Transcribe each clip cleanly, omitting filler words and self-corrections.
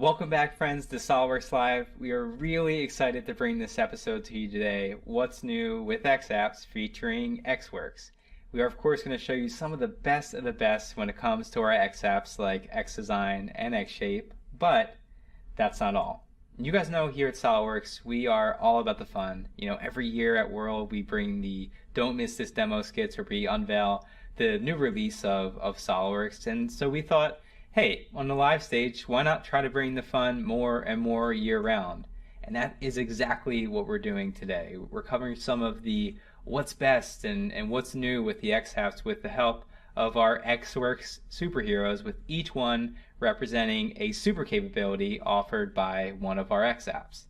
Welcome back, friends, to Solidworks Live. We are really excited to bring this episode to you today. What's new with xApps featuring xWorks. We are, of course, going to show you some of the best when it comes to our xApps like xDesign and xShape, but that's not all. You guys know here at Solidworks, we are all about the fun. You know, every year at World, we bring the Don't Miss This demo skits where we unveil the new release of Solidworks, and so we thought, hey, on the live stage, why not try to bring the fun more and more year-round? And that is exactly what we're doing today. We're covering some of the what's best and what's new with the xApps with the help of our xWorks superheroes, with each one representing a super capability offered by one of our xApps.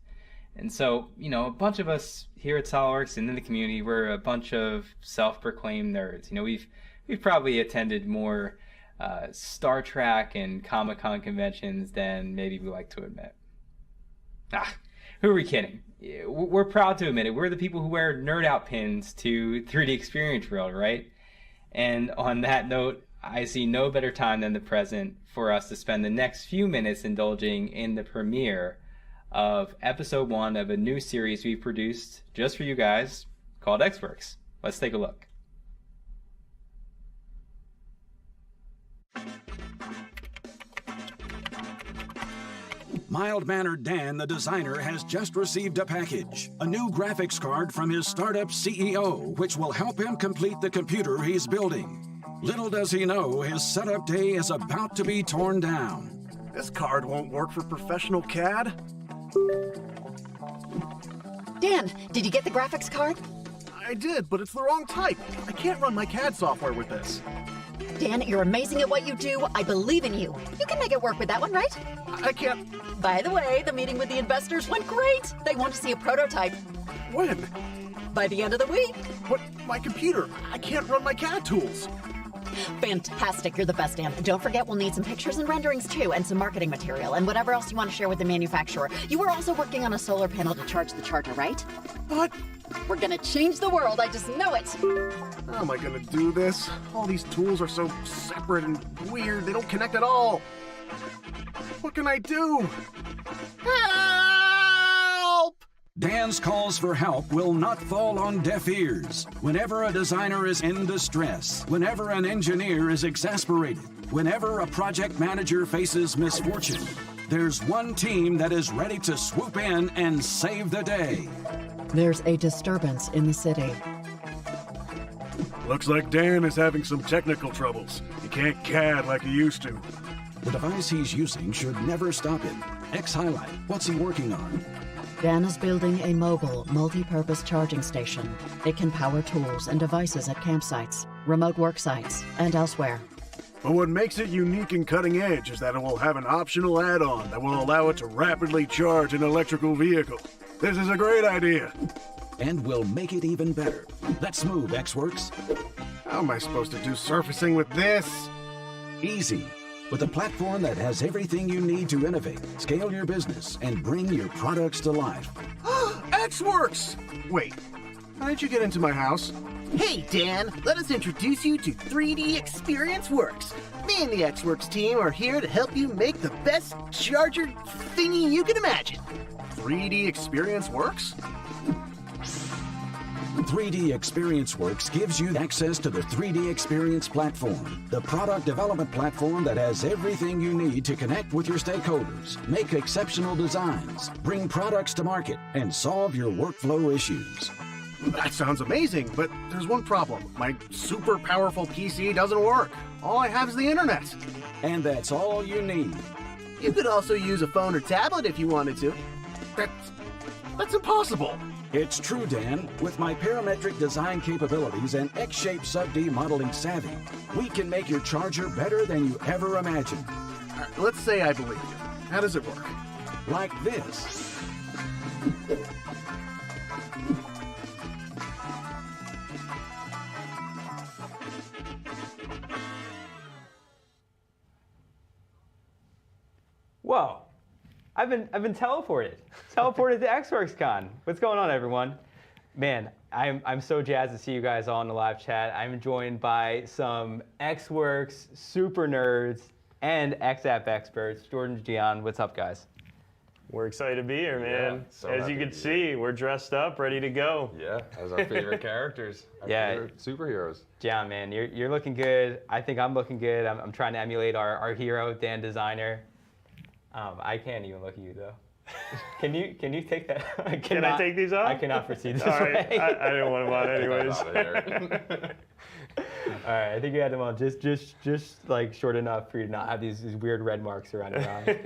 And so, you know, a bunch of us here at SolidWorks and in the community, we're a bunch of self-proclaimed nerds. You know, we've probably attended more Star Trek and Comic-Con conventions than maybe we like to admit. Who are we kidding? We're proud to admit it. We're the people who wear nerd out pins to 3D Experience World, right? And on that note, I see no better time than the present for us to spend the next few minutes indulging in the premiere of episode 1 of a new series we've produced just for you guys called xWorks. Let's take a look. Mild-mannered Dan, the designer, has just received a package. A new graphics card from his startup CEO, which will help him complete the computer he's building. Little does he know, his setup day is about to be torn down. This card won't work for professional CAD. Dan, did you get the graphics card? I did, but it's the wrong type. I can't run my CAD software with this. Dan, you're amazing at what you do. I believe in you. You can make it work with that one, right? I can't... By the way, the meeting with the investors went great. They want to see a prototype. When? By the end of the week. But my computer, I can't run my CAD tools. Fantastic. You're the best, Dan. Don't forget, we'll need some pictures and renderings too, and some marketing material, and whatever else you want to share with the manufacturer. You were also working on a solar panel to charge the charger, right? But... We're gonna change the world, I just know it. How am I gonna do this? All these tools are so separate and weird, they don't connect at all. What can I do? Help! Dan's calls for help will not fall on deaf ears. Whenever a designer is in distress, whenever an engineer is exasperated, whenever a project manager faces misfortune, there's one team that is ready to swoop in and save the day. There's a disturbance in the city. Looks like Dan is having some technical troubles. He can't CAD like he used to. The device he's using should never stop him. X-Highlight, what's he working on? Dan is building a mobile, multi-purpose charging station. It can power tools and devices at campsites, remote work sites, and elsewhere. But what makes it unique and cutting edge is that it will have an optional add-on that will allow it to rapidly charge an electrical vehicle. This is a great idea. And we'll make it even better. Let's move, xWorks. How am I supposed to do surfacing with this? Easy. With a platform that has everything you need to innovate, scale your business, and bring your products to life. xWorks! Wait, how did you get into my house? Hey, Dan, let us introduce you to 3D Experience Works. Me and the xWorks team are here to help you make the best charger thingy you can imagine. 3D Experience Works? 3D Experience Works gives you access to the 3D Experience platform, the product development platform that has everything you need to connect with your stakeholders, make exceptional designs, bring products to market, and solve your workflow issues. That sounds amazing, but there's one problem. My super powerful PC doesn't work. All I have is the internet. And that's all you need. You could also use a phone or tablet if you wanted to. That's impossible. It's true, Dan. With my parametric design capabilities and xShape sub-D modeling savvy, we can make your charger better than you ever imagined. Let's say I believe you. How does it work? Like this. Whoa, I've been teleported to xWorksCon. What's going on, everyone? Man, I'm so jazzed to see you guys all in the live chat. I'm joined by some xWorks super nerds. and xApp experts, Jordan, Gian. What's up, guys? We're excited to be here, man. Yeah, so as happy you to can be see, we're dressed up, ready to go. Yeah, as our favorite characters, our favorite superheroes. Gian, man, you're looking good. I think I'm looking good. I'm trying to emulate our hero, Dan Designer. I can't even look at you though. Can you take that? Can I take these off? I cannot proceed this All right, way. I didn't want them on Get that anyways. out of there. All right, I think you had them on just like short enough for you to not have these weird red marks around your eyes.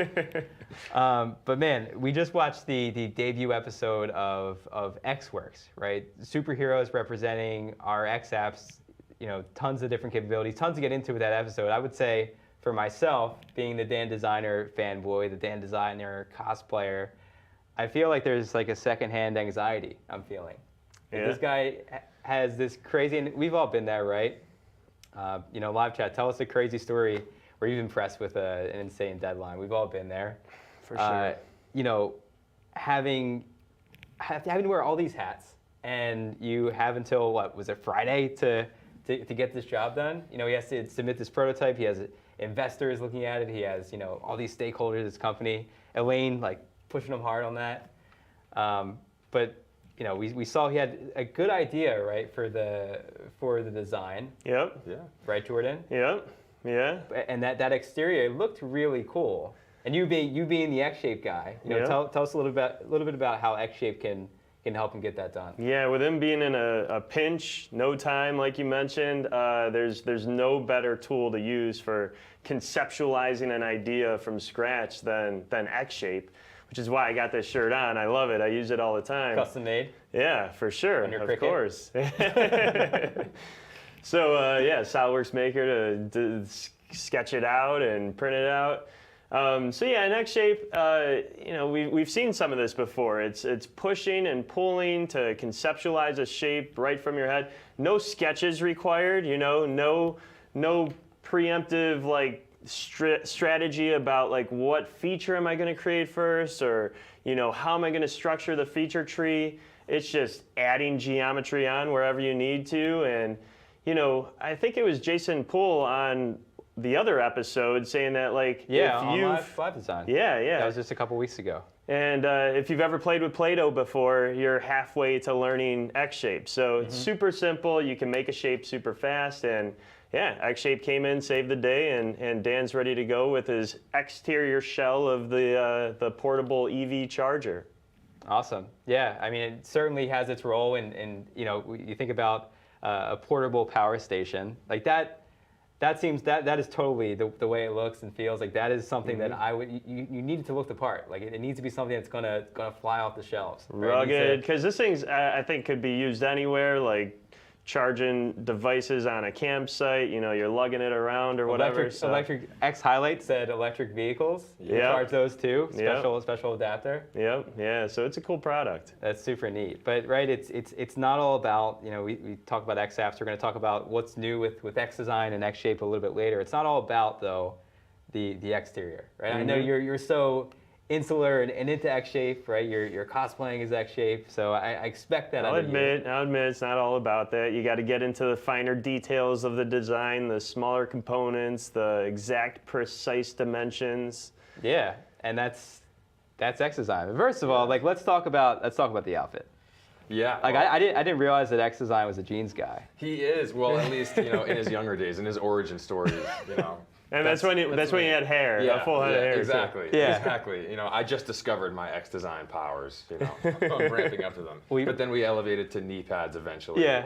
But man, we just watched the debut episode of xWorks, right? Superheroes representing our xApps, tons of different capabilities, tons to get into with that episode. I would say for myself, being the Dan Designer fanboy, the Dan Designer cosplayer, I feel like there's like a secondhand anxiety I'm feeling. Yeah. This guy has this crazy, and we've all been there, right? Live chat, tell us a crazy story where you've impressed with an insane deadline. We've all been there. For sure. Having to wear all these hats, and you have until, what, was it Friday to get this job done? He has to submit this prototype. He has investors looking at it. He has, all these stakeholders of his company. Elaine, pushing him hard on that. But we saw he had a good idea, right, for the design. Yep. Yeah. Right, Jordan? Yep. Yeah. And that exterior looked really cool. And you being the xShape guy, Yeah. tell us a little bit about how xShape can help him get that done. Yeah, with him being in a pinch, no time, like you mentioned, there's no better tool to use for conceptualizing an idea from scratch than xShape, which is why I got this shirt on. I love it. I use it all the time. Custom made? Yeah, for sure. On your of Cricut? course. So Solidworks Maker to sketch it out and print it out. In xShape, we've seen some of this before. It's pushing and pulling to conceptualize a shape right from your head. No sketches required. No preemptive strategy about what feature am I going to create first, or how am I going to structure the feature tree. It's just adding geometry on wherever you need to. And I think it was Jason Poole on the other episode saying that On live design. Yeah. That was just a couple weeks ago. And if you've ever played with Play-Doh before, you're halfway to learning xShape. So it's super simple. You can make a shape super fast. And yeah, xShape came in, saved the day, and Dan's ready to go with his exterior shell of the portable EV charger. Awesome. Yeah, I mean, it certainly has its role in you think about a portable power station like that. That seems that is totally the way it looks and feels. That is something that you need it to look the part. It needs to be something that's gonna fly off the shelves. Right? Rugged, because this thing's I think could be used anywhere, charging devices on a campsite. You're lugging it around or whatever. Electric X Highlight said electric vehicles. You charge those too. Special adapter. Yep. Yeah. So it's a cool product. That's super neat. But right, it's not all about we talk about xApps. We're going to talk about what's new with xDesign and xShape a little bit later. It's not all about though the exterior, right? I know you're so insular and into xShape, right? You're cosplaying as xShape, so I expect that. I'll admit it's not all about that. You got to get into the finer details of the design, the smaller components, the exact precise dimensions. Yeah, and that's xDesign. First of all, let's talk about the outfit. Yeah. I didn't realize that xDesign was a jeans guy. He is. Well, at least in his younger days, in his origin story, And that's when he had hair, a full head of hair. Exactly. Too. Yeah. Exactly. I just discovered my xDesign powers. I'm ramping up to them. But then we elevated to knee pads eventually. Yeah.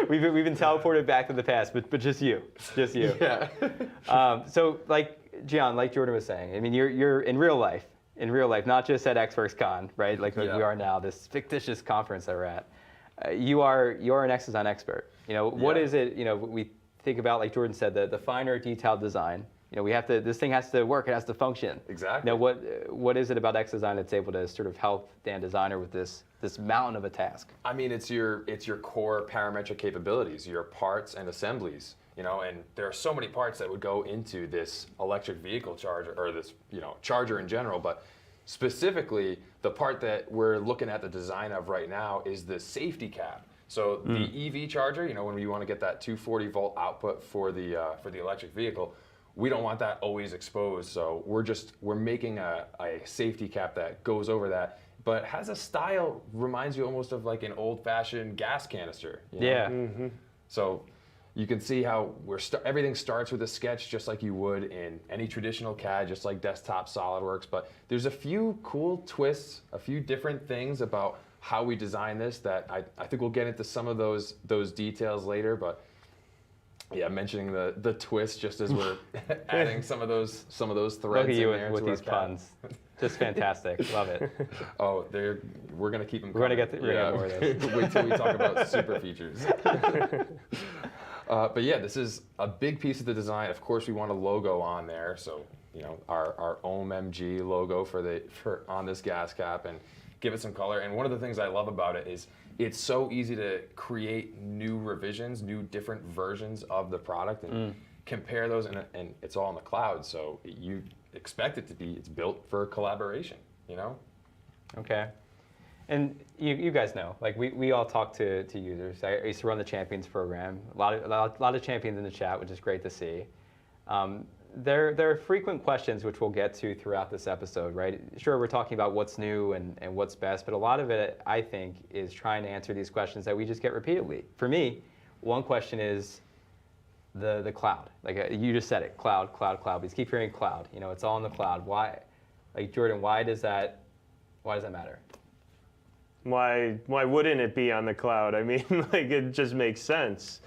We've been teleported back to the past, but just you. Yeah. So Gian, like Jordan was saying, I mean, you're in real life, not just at xWorks Con, right? Like we are now, this fictitious conference that we're at. You are an xDesign expert. What is it? We think about, like Jordan said, the finer detailed design. This thing has to work. It has to function. Exactly. What is it about xDesign that's able to sort of help Dan Designer with this mountain of a task? I mean, it's your core parametric capabilities, your parts and assemblies. And there are so many parts that would go into this electric vehicle charger, or this charger in general. But specifically, the part that we're looking at the design of right now is the safety cap. So the EV charger, when you want to get that 240 volt output for the electric vehicle, we don't want that always exposed. So we're making a safety cap that goes over that, but has a style, reminds you almost of like an old-fashioned gas canister. Yeah. So you can see how everything starts with a sketch just like you would in any traditional CAD, just like desktop SolidWorks, but there's a few cool twists, a few different things about how we design this that I think we'll get into some of those details later, but yeah, mentioning the twist just as we're adding some of those threads. Look at you in there with these puns. Just fantastic. Love it. Oh, we're gonna keep them. We're gonna get more of those. Wait till we talk about super features. But yeah, this is a big piece of the design. Of course, we want a logo on there, so our OMG logo for on this gas cap, and give it some color. And one of the things I love about it is it's so easy to create new revisions, new different versions of the product, and compare those, and it's all in the cloud. So you expect it to be, it's built for collaboration, Okay. And you guys know, like we all talk to users. I used to run the Champions program. A lot of champions in the chat, which is great to see. There are frequent questions which we'll get to throughout this episode, right? Sure, we're talking about what's new and what's best, but a lot of it, I think, is trying to answer these questions that we just get repeatedly. For me, one question is the cloud. Like you just said it, cloud. We keep hearing cloud. It's all in the cloud. Why? Like Jordan, why does that matter? Why wouldn't it be on the cloud? I mean, like it just makes sense.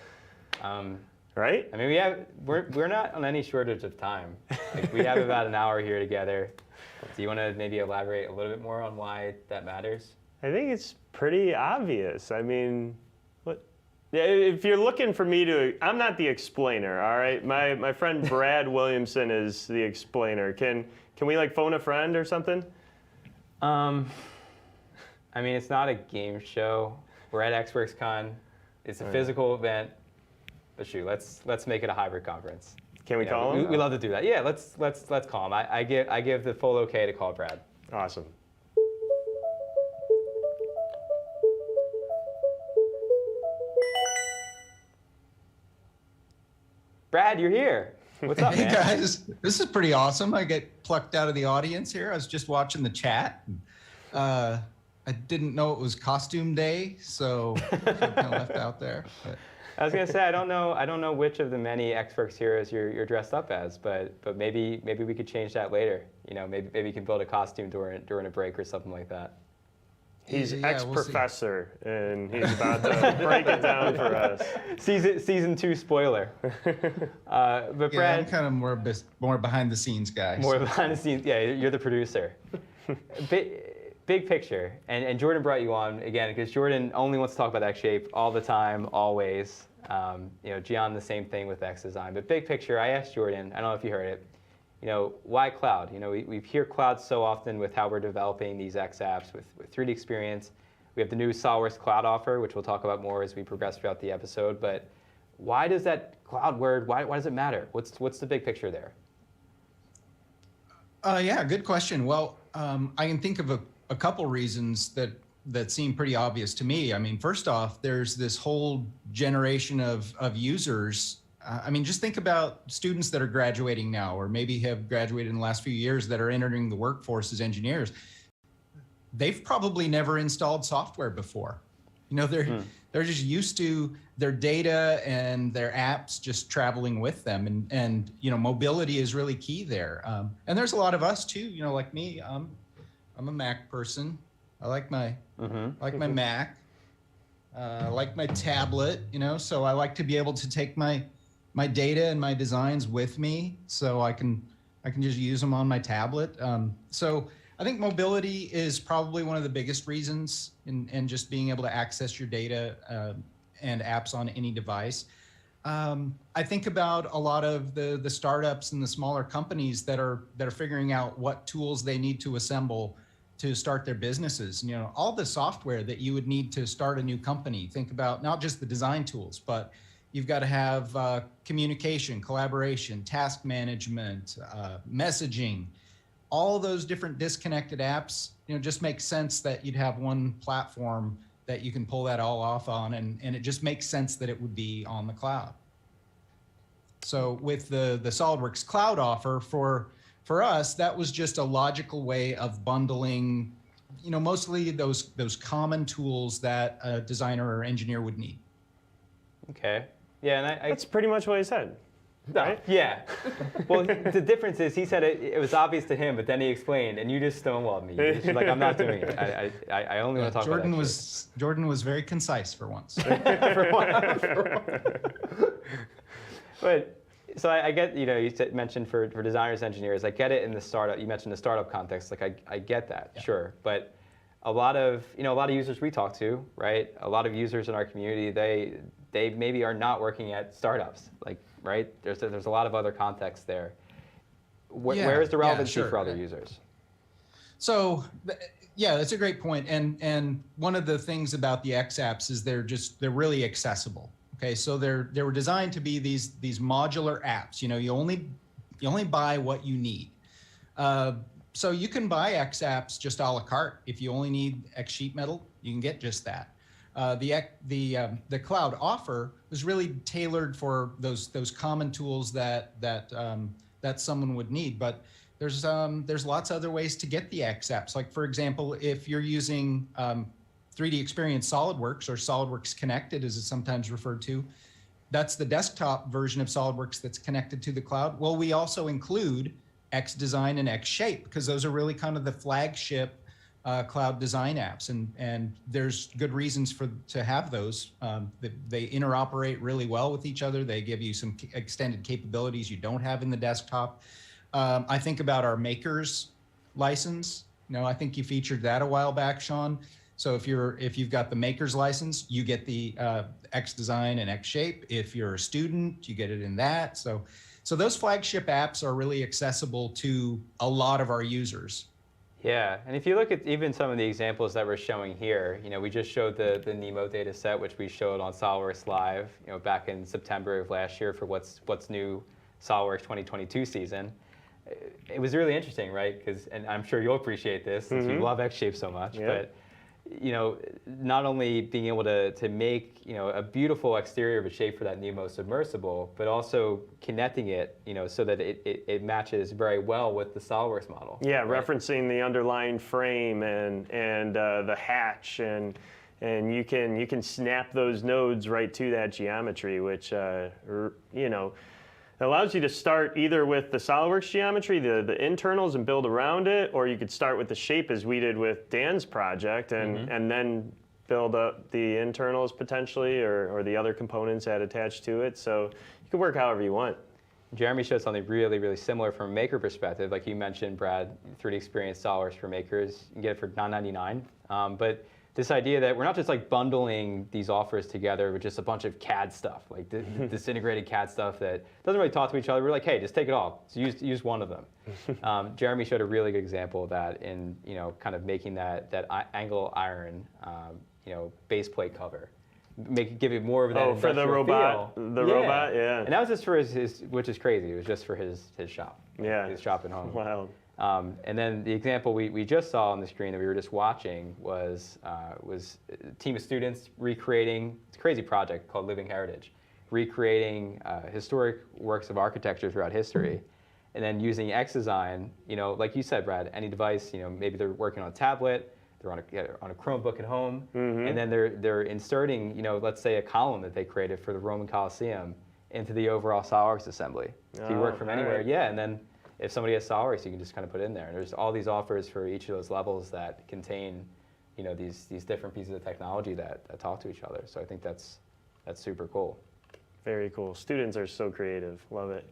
Right? I mean, we're not on any shortage of time. Like, we have about an hour here together. Do you want to maybe elaborate a little bit more on why that matters? I think it's pretty obvious. I mean, if you're looking for me I'm not the explainer, all right? My friend Brad Williamson is the explainer. Can we like phone a friend or something? I mean, it's not a game show. We're at xWorks Con. It's a physical event. But shoot, let's make it a hybrid conference. Can we call him? We love to do that. Yeah, let's call him. I give the full okay to call Brad. Awesome. Brad, you're here. What's up, man? Hey guys, this is pretty awesome. I get plucked out of the audience here. I was just watching the chat. I didn't know it was costume day, so I feel kind of left out there. But. I was gonna say I don't know which of the many xWorks heroes you're dressed up as, but maybe we could change that later. Maybe you can build a costume during a break or something like that. He's ex-professor, and he's about to break it down for us. Season 2 spoiler. But Brad, I'm kind of more behind the scenes guy. More behind the scenes. Yeah, you're the producer. Big picture, and Jordan brought you on again because Jordan only wants to talk about xShape all the time, always. Gian the same thing with xDesign. But big picture, I asked Jordan. I don't know if you heard it. Why cloud? We hear cloud so often with how we're developing these xApps with 3D experience. We have the new Solidworks cloud offer, which we'll talk about more as we progress throughout the episode. But why does that cloud word? Why does it matter? What's the big picture there? Yeah, good question. Well, I can think of a couple reasons that seem pretty obvious to me. I mean, first off, there's this whole generation of users. I mean, just think about students that are graduating now, or maybe have graduated in the last few years that are entering the workforce as engineers. They've probably never installed software before. They're just used to their data and their apps just traveling with them, and mobility is really key there. And there's a lot of us too. Like me, I'm a Mac person. I like my Mac. I like my tablet. So I like to be able to take my data and my designs with me, so I can just use them on my tablet. So I think mobility is probably one of the biggest reasons in just being able to access your data and apps on any device. I think about a lot of the startups and the smaller companies that are figuring out what tools they need to assemble to start their businesses. All the software that you would need to start a new company. Think about not just the design tools, but you've got to have communication, collaboration, task management, messaging. All those different disconnected apps, just makes sense that you'd have one platform that you can pull that all off on, and it just makes sense that it would be on the cloud. So with the SolidWorks cloud offer, for us, that was just a logical way of bundling, mostly those common tools that a designer or engineer would need. Okay. Yeah, and That's pretty much what he said. Right? Yeah. Well, the difference is he said it was obvious to him, but then he explained, and you just stonewalled me. You're just like, I'm not doing it. I only want to talk Jordan about that. Jordan was very concise for once. But so I get, you mentioned for designers, engineers, I get it in the startup. You mentioned the startup context. Like I get that, sure. But a lot of users we talk to, right? A lot of users in our community, they maybe are not working at startups, right? There's a lot of other context there. Where is the relevancy for other users? So, yeah, that's a great point. And one of the things about the xApps is they're really accessible. Okay, so they were designed to be these modular apps. You only buy what you need. So you can buy xApps just a la carte. If you only need sheet metal, you can get just that. The cloud offer was really tailored for those common tools that someone would need. But there's lots of other ways to get the xApps. Like for example, if you're using 3D Experience SolidWorks, or SolidWorks Connected as it's sometimes referred to, that's the desktop version of SolidWorks that's connected to the cloud. Well, we also include xDesign and xShape because those are really kind of the flagship cloud design apps, and there's good reasons to have those. They interoperate really well with each other. They give you some extended capabilities you don't have in the desktop. I think about our Makers license. I think you featured that a while back, Sean. So if you've got the Makers license, you get the xDesign and xShape. If you're a student, you get it in that. So those flagship apps are really accessible to a lot of our users. Yeah, and if you look at even some of the examples that we're showing here, we just showed the Nemo data set, which we showed on SolidWorks Live, back in September of last year for what's new SolidWorks 2022 season. It was really interesting, right? And I'm sure you'll appreciate this since you love xShape so much, but not only being able to make a beautiful exterior of a shape for that Nemo submersible, but also connecting it so that it matches very well with the SolidWorks model. Yeah, right? Referencing the underlying frame and the hatch, and you can snap those nodes right to that geometry, which it allows you to start either with the SolidWorks geometry, the internals, and build around it, or you could start with the shape as we did with Dan's project, and then build up the internals potentially, or the other components that attach to it. So you can work however you want. Jeremy showed something really, really similar from a maker perspective. Like you mentioned, Brad, 3D Experience SolidWorks for makers. You can get it for $9.99. But this idea that we're not just like bundling these offers together with just a bunch of CAD stuff, like this integrated CAD stuff that doesn't really talk to each other. We're like, hey, just take it all. So use one of them. Jeremy showed a really good example of that in kind of making that angle iron base plate cover, give it more of that. Oh, for the robot, feel. Robot, yeah. And that was just for his, which is crazy. It was just for his shop. Yeah. His shop at home. Wow. And then the example we just saw on the screen that we were just watching was a team of students recreating, it's a crazy project called Living Heritage, recreating historic works of architecture throughout history, and then using xDesign, like you said, Brad, any device, maybe they're working on a tablet, they're on a Chromebook at home, and then they're inserting, let's say a column that they created for the Roman Colosseum into the overall SolidWorks assembly. So you work from anywhere, and then if somebody has SolidWorks, you can just kind of put it in there. And there's all these offers for each of those levels that contain, these different pieces of technology that talk to each other. So I think that's super cool. Very cool. Students are so creative. Love it.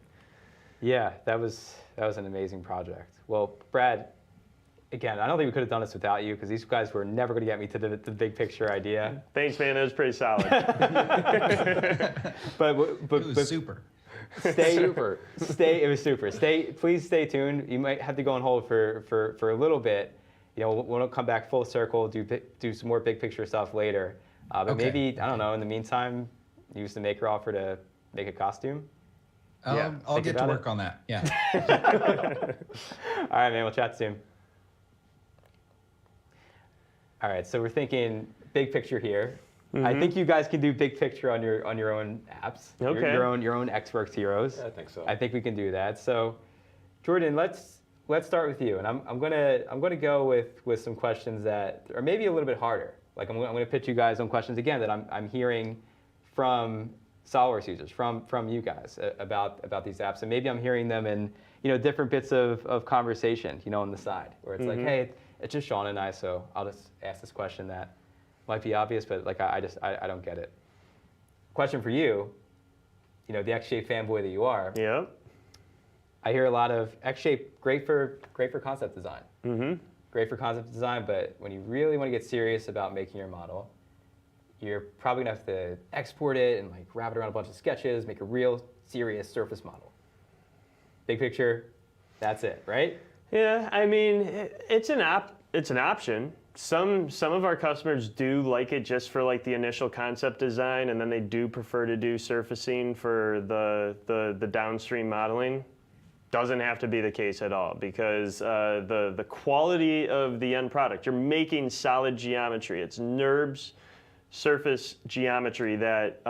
Yeah, that was an amazing project. Well, Brad, again, I don't think we could have done this without you because these guys were never going to get me to the big picture idea. Thanks, man. That was pretty solid. but it was super. It was super. Please stay tuned. You might have to go on hold for a little bit. We'll come back full circle, do some more big picture stuff later. But okay. Maybe, I don't know, in the meantime, use the maker offer to make a costume. I'll get to work on that. Yeah. All right, man. We'll chat soon. All right. So we're thinking big picture here. I think you guys can do big picture on your own apps. Okay. Your own xWorks heroes. Yeah, I think so. I think we can do that. So, Jordan, let's start with you, and I'm gonna go with some questions that are maybe a little bit harder. Like I'm gonna pitch you guys some questions again that I'm hearing from Solidworks users, from you guys about these apps, and maybe I'm hearing them in different bits of conversation, on the side, where it's like, hey, it's just Sean and I, so I'll just ask this question that might be obvious, but like I don't get it. Question for you, the xShape fanboy that you are. Yeah. I hear a lot of xShape, great for concept design. Great for concept design, but when you really want to get serious about making your model, you're probably gonna have to export it and like wrap it around a bunch of sketches, make a real serious surface model. Big picture, that's it, right? Yeah, I mean, it's an option. Some of our customers do like it just for like the initial concept design, and then they do prefer to do surfacing for the downstream modeling. Doesn't have to be the case at all, because the quality of the end product, you're making solid geometry. It's NURBS surface geometry that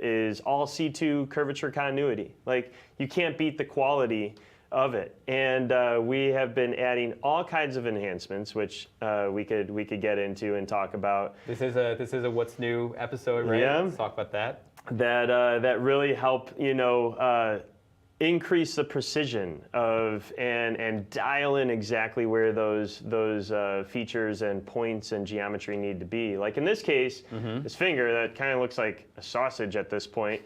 is all C2 curvature continuity. Like, you can't beat the quality of it. And we have been adding all kinds of enhancements, which we could get into and talk about. This is a what's new episode, right? Yeah. Let's talk about that. That really help increase the precision of and dial in exactly where those features and points and geometry need to be. Like in this case, this finger that kind of looks like a sausage at this point.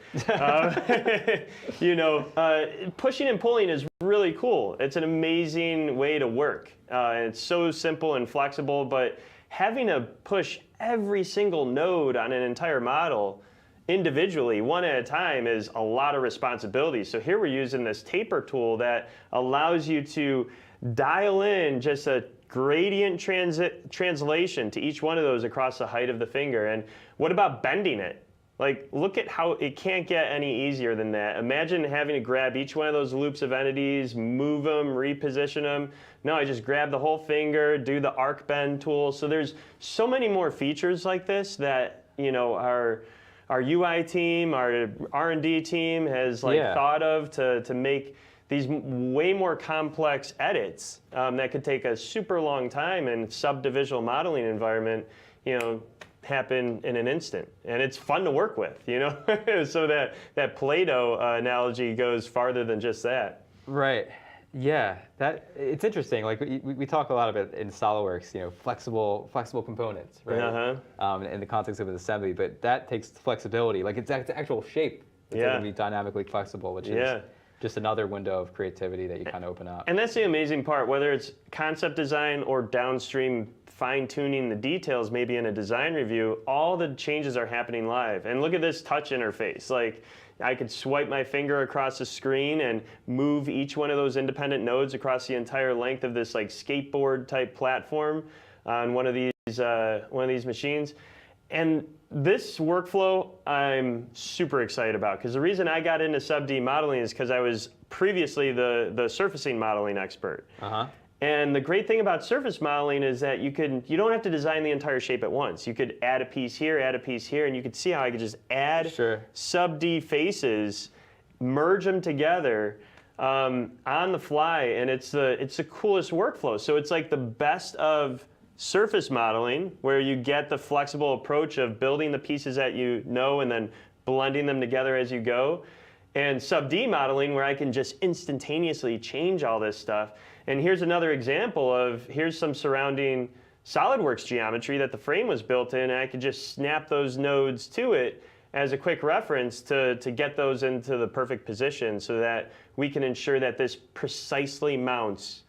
Pushing and pulling is really cool. It's an amazing way to work. It's so simple and flexible, but having to push every single node on an entire model individually, one at a time, is a lot of responsibility. So here we're using this taper tool that allows you to dial in just a gradient translation to each one of those across the height of the finger. And what about bending it? Like, look at how it can't get any easier than that. Imagine having to grab each one of those loops of entities, move them, reposition them. No, I just grab the whole finger, do the arc bend tool. So there's so many more features like this that, our UI team, our R&D team has thought of to make these way more complex edits that could take a super long time in subdivisional modeling environment, happen in an instant. And it's fun to work with, so that Play-Doh analogy goes farther than just that. Right. Yeah, it's interesting. Like we talk a lot about in SolidWorks, flexible components, right? In the context of an assembly, but that takes flexibility. Like it's actual shape. It's going to be dynamically flexible, which is just another window of creativity that you kind of open up. And that's the amazing part. Whether it's concept design or downstream fine-tuning the details, maybe in a design review, all the changes are happening live. And look at this touch interface. Like, I could swipe my finger across the screen and move each one of those independent nodes across the entire length of this like skateboard type platform on one of these machines. And this workflow I'm super excited about, because the reason I got into sub-D modeling is because I was previously the surfacing modeling expert. And the great thing about surface modeling is that you don't have to design the entire shape at once. You could add a piece here, and you could see how I could just add sub-D faces, merge them together on the fly, and it's the coolest workflow. So it's like the best of surface modeling, where you get the flexible approach of building the pieces that and then blending them together as you go, and sub-D modeling, where I can just instantaneously change all this stuff. And here's another example of, here's some surrounding SolidWorks geometry that the frame was built in, and I could just snap those nodes to it as a quick reference to get those into the perfect position, so that we can ensure that this precisely mounts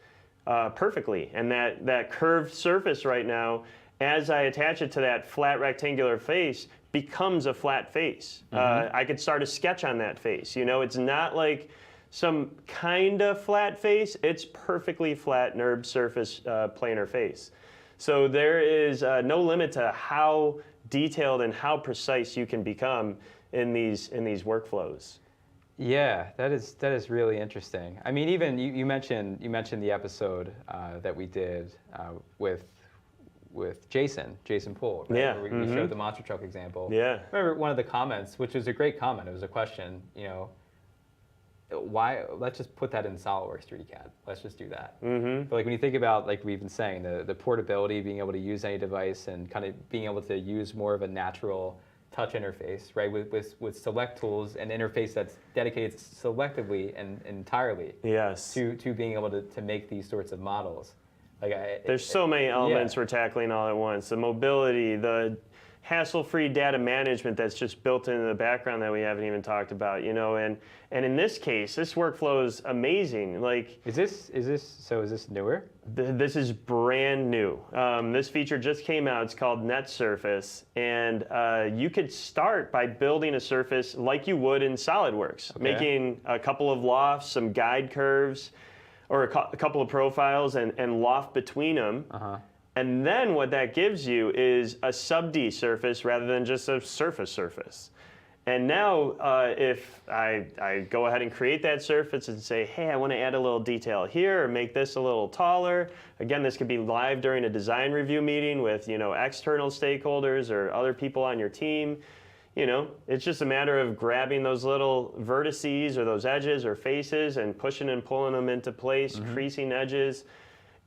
perfectly. And that curved surface right now, as I attach it to that flat rectangular face, becomes a flat face. I could start a sketch on that face. It's not like some kind of flat face. It's perfectly flat NURB surface planar face. So there is no limit to how detailed and how precise you can become in these workflows. Yeah, that is really interesting. I mean, even you mentioned the episode that we did with Jason Poole, right? Yeah. Where we showed the monster truck example. Yeah. I remember one of the comments, which was a great comment. It was a question, why? Let's just put that in SolidWorks 3D CAD. Let's just do that. Mm-hmm. But like when you think about, like we've been saying, the portability, being able to use any device, and kind of being able to use more of a natural touch interface, right? With select tools, and interface that's dedicated selectively and entirely. Yes. To being able to make these sorts of models. There's so many elements we're tackling all at once. The mobility, the hassle-free data management that's just built into the background that we haven't even talked about, and in this case, this workflow is amazing. Like, is this newer? This is brand new. This feature just came out. It's called Net Surface, and you could start by building a surface like you would in SolidWorks, making a couple of lofts, some guide curves, or a couple of profiles, and loft between them. And then what that gives you is a sub-D surface rather than just a surface. And now if I go ahead and create that surface and say, hey, I want to add a little detail here or make this a little taller. Again, this could be live during a design review meeting with external stakeholders or other people on your team. It's just a matter of grabbing those little vertices or those edges or faces and pushing and pulling them into place, creasing edges.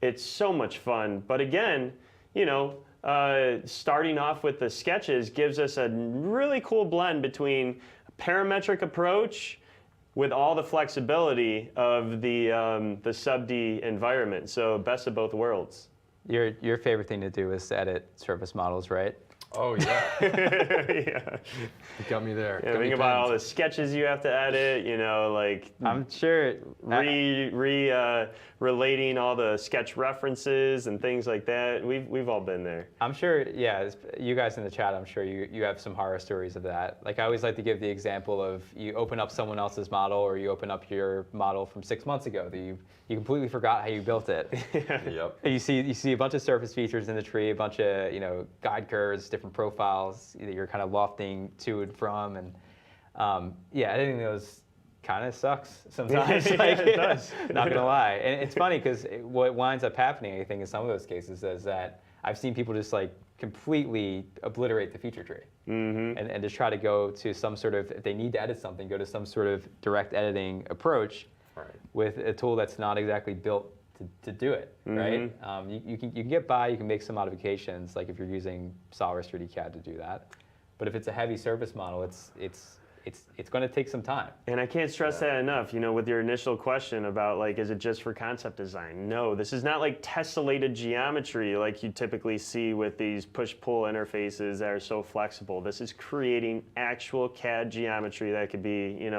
It's so much fun. But again, starting off with the sketches gives us a really cool blend between a parametric approach with all the flexibility of the sub-D environment. So best of both worlds. Your favorite thing to do is to edit surface models, right? Oh, yeah. Yeah. You got me there. Yeah, think about all the sketches you have to edit, I'm sure relating all the sketch references and things like that. We've all been there. I'm sure, you guys in the chat, I'm sure you have some horror stories of that. Like, I always like to give the example of you open up someone else's model, or you open up your model from 6 months ago that you completely forgot how you built it. Yep. And you see a bunch of surface features in the tree, a bunch of guide curves, different profiles that you're kind of lofting to and from, and editing those kind of sucks sometimes. It does. Not gonna lie, and it's funny because what winds up happening, I think, in some of those cases, is that I've seen people just completely obliterate the feature tree, and just try to go to some sort of, if they need to edit something, go to some sort of direct editing approach with a tool that's not exactly built to do it, right? You can get by, you can make some modifications, like if you're using SolidWorks 3D CAD to do that. But if it's a heavy surface model, it's going to take some time. And I can't stress that enough, with your initial question about is it just for concept design? No, this is not like tessellated geometry like you typically see with these push-pull interfaces that are so flexible. This is creating actual CAD geometry that could be,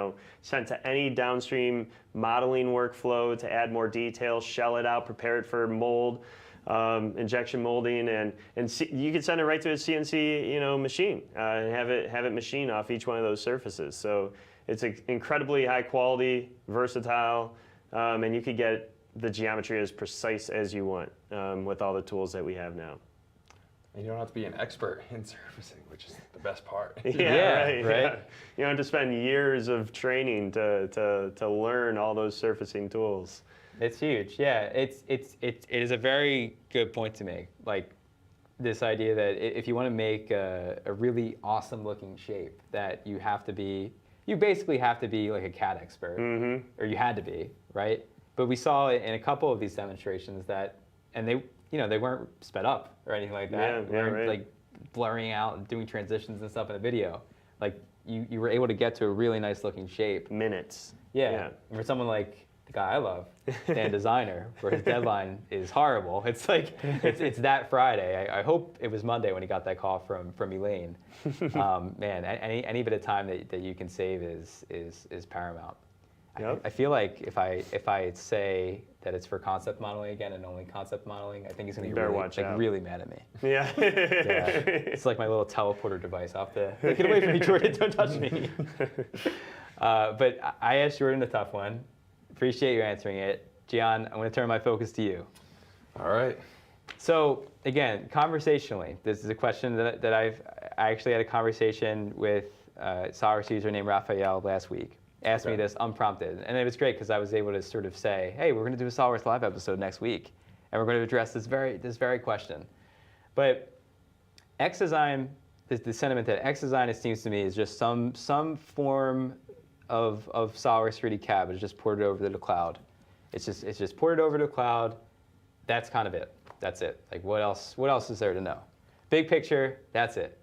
sent to any downstream modeling workflow to add more detail, shell it out, prepare it for mold, injection molding, and you can send it right to a CNC machine and have it machine off each one of those surfaces. So it's incredibly high quality, versatile, and you could get the geometry as precise as you want with all the tools that we have now. And you don't have to be an expert in surfacing, which is the best part. Right. Yeah. You don't have to spend years of training to learn all those surfacing tools. It's huge. Yeah, it is a very good point to make. Like this idea that if you want to make a really awesome looking shape, that you basically have to be like a CAD expert, or you had to be, right? But we saw in a couple of these demonstrations that, and they weren't sped up or anything like that. They weren't like blurring out and doing transitions and stuff in the video. Like you were able to get to a really nice looking shape. Minutes. Yeah. And for someone like the guy I love, Dan Designer, where his deadline is horrible. It's like it's that Friday. I hope it was Monday when he got that call from Elaine. Man, any bit of time that you can save is paramount. Yep. I feel like if I say that it's for concept modeling again and only concept modeling, I think he's going to be really mad at me. Yeah. It's like my little teleporter device. I'll have to get away from me, Jordan. Don't touch me. But I asked Jordan a tough one. Appreciate you answering it. Gian, I'm going to turn my focus to you. All right. So again, conversationally, this is a question that I actually had a conversation with SolidWorks user named Raphael last week. Asked me this unprompted, and it was great because I was able to sort of say, hey, we're going to do a SolidWorks Live episode next week, and we're going to address this very question. But xDesign, the sentiment that xDesign, it seems to me, is just some form of SolidWorks 3D CAD, but it's just ported over to the cloud. It's just ported over to the cloud. That's kind of it. That's it. Like what else is there to know? Big picture, that's it.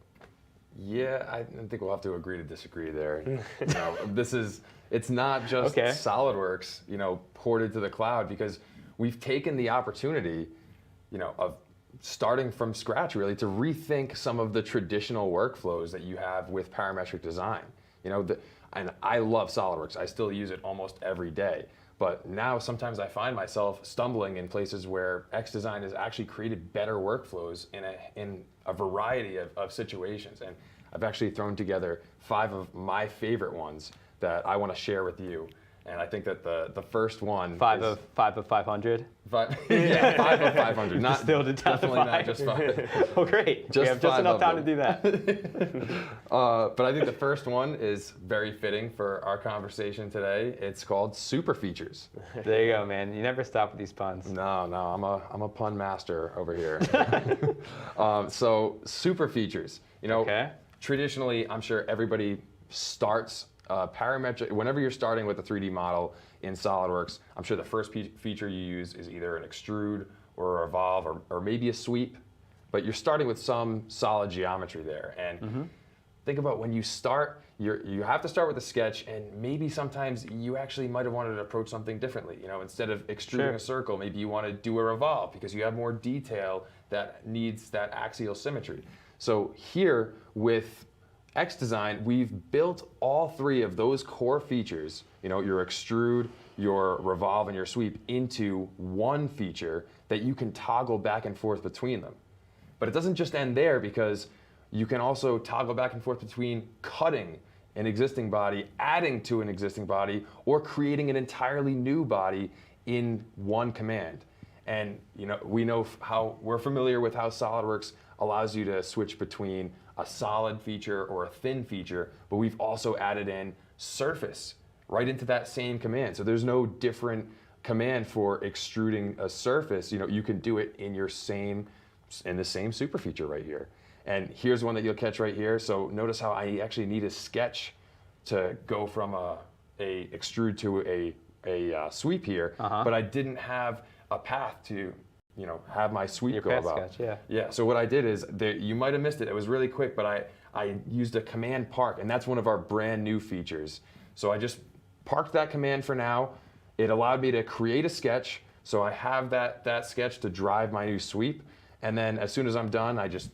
Yeah, I think we'll have to agree to disagree there. It's not just SolidWorks, ported to the cloud, because we've taken the opportunity, of starting from scratch really to rethink some of the traditional workflows that you have with parametric design. And I love SolidWorks. I still use it almost every day. But now sometimes I find myself stumbling in places where xDesign has actually created better workflows in a variety of situations. And I've actually thrown together 5 of my favorite ones that I want to share with you. And I think that the first one five of 500. 5 of 500. Not distilled it down definitely to 5. Not just 5. Oh, great! We have just enough time to do that. But I think the first one is very fitting for our conversation today. It's called super features. There you go, man. You never stop with these puns. No, I'm a pun master over here. So super features. Traditionally, I'm sure everybody starts parametric. Whenever you're starting with a 3D model in SolidWorks, I'm sure the first feature you use is either an extrude or a revolve or maybe a sweep, but you're starting with some solid geometry there. And think about when you start, you have to start with a sketch, and maybe sometimes you actually might have wanted to approach something differently. Instead of extruding a circle, maybe you want to do a revolve because you have more detail that needs that axial symmetry. So here with xDesign, we've built all 3 of those core features, your extrude, your revolve, and your sweep, into one feature that you can toggle back and forth between them. But it doesn't just end there, because you can also toggle back and forth between cutting an existing body, adding to an existing body, or creating an entirely new body in one command. And we know how we're familiar with how SolidWorks allows you to switch between a solid feature or a thin feature, but we've also added in surface right into that same command. So there's no different command for extruding a surface. You can do it in the same super feature right here. And here's one that you'll catch right here. So notice how I actually need a sketch to go from a extrude to a sweep here, but I didn't have a path to have my sweep go about. Sketch, yeah. So what I did is, you might have missed it. It was really quick, but I used a command park, and that's one of our brand new features. So I just parked that command for now. It allowed me to create a sketch. So I have that sketch to drive my new sweep. And then as soon as I'm done, I just